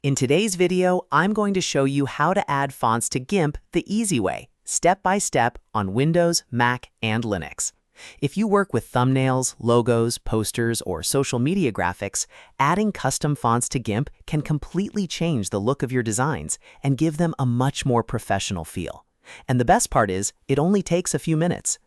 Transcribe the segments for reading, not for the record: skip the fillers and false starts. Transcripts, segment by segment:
In today's video, I'm going to show you how to add fonts to GIMP the easy way, step by step on Windows, Mac, and Linux. If you work with thumbnails, logos, posters, or social media graphics, adding custom fonts to GIMP can completely change the look of your designs and give them a much more professional feel. And the best part is, it only takes a few minutes.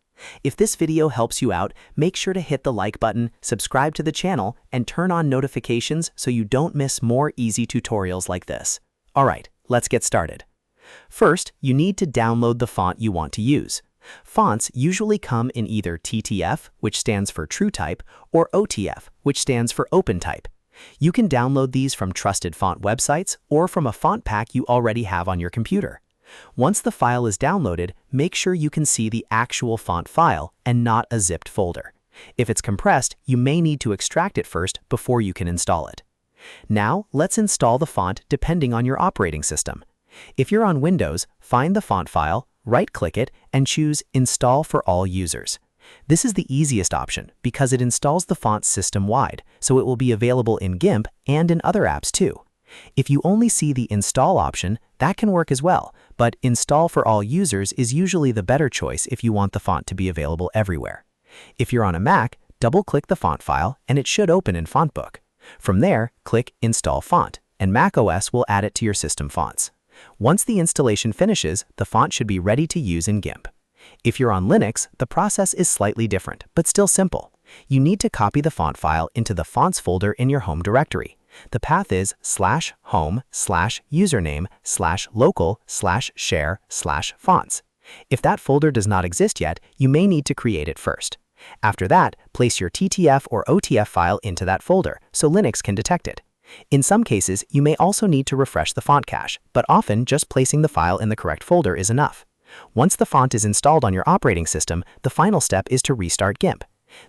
If this video helps you out, make sure to hit the like button, subscribe to the channel, and turn on notifications so you don't miss more easy tutorials like this. Alright, let's get started. First, you need to download the font you want to use. Fonts usually come in either TTF, which stands for TrueType, or OTF, which stands for OpenType. You can download these from trusted font websites or from a font pack you already have on your computer. Once the file is downloaded, make sure you can see the actual font file and not a zipped folder. If it's compressed, you may need to extract it first before you can install it. Now, let's install the font depending on your operating system. If you're on Windows, find the font file, right-click it, and choose Install for all users. This is the easiest option because it installs the font system-wide, so it will be available in GIMP and in other apps too. If you only see the Install option, that can work as well, but Install for all users is usually the better choice if you want the font to be available everywhere. If you're on a Mac, double-click the font file and it should open in FontBook. From there, click Install Font, and macOS will add it to your system fonts. Once the installation finishes, the font should be ready to use in GIMP. If you're on Linux, the process is slightly different, but still simple. You need to copy the font file into the Fonts folder in your home directory. The path is /home/username/local/share/fonts. If that folder does not exist yet, you may need to create it first. After that, place your TTF or OTF file into that folder so Linux can detect it. In some cases, you may also need to refresh the font cache, but often just placing the file in the correct folder is enough. Once the font is installed on your operating system, the final step is to restart GIMP.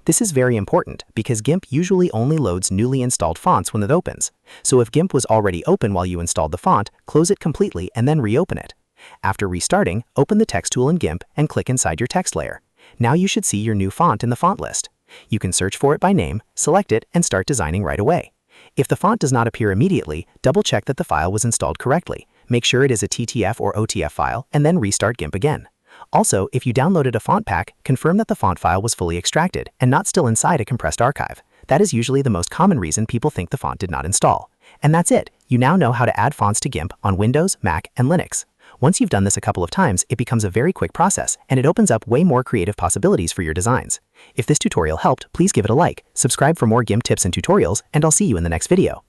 This is very important because GIMP usually only loads newly installed fonts when it opens. So if GIMP was already open while you installed the font, close it completely and then reopen it. After restarting, open the text tool in GIMP and click inside your text layer. Now you should see your new font in the font list. You can search for it by name, select it, and start designing right away. If the font does not appear immediately, double-check that the file was installed correctly. Make sure it is a TTF or OTF file, and then restart GIMP again. Also, if you downloaded a font pack, confirm that the font file was fully extracted and not still inside a compressed archive. That is usually the most common reason people think the font did not install. And that's it. You now know how to add fonts to GIMP on Windows, Mac, and Linux. Once you've done this a couple of times, it becomes a very quick process, and it opens up way more creative possibilities for your designs. If this tutorial helped, please give it a like, subscribe for more GIMP tips and tutorials, and I'll see you in the next video.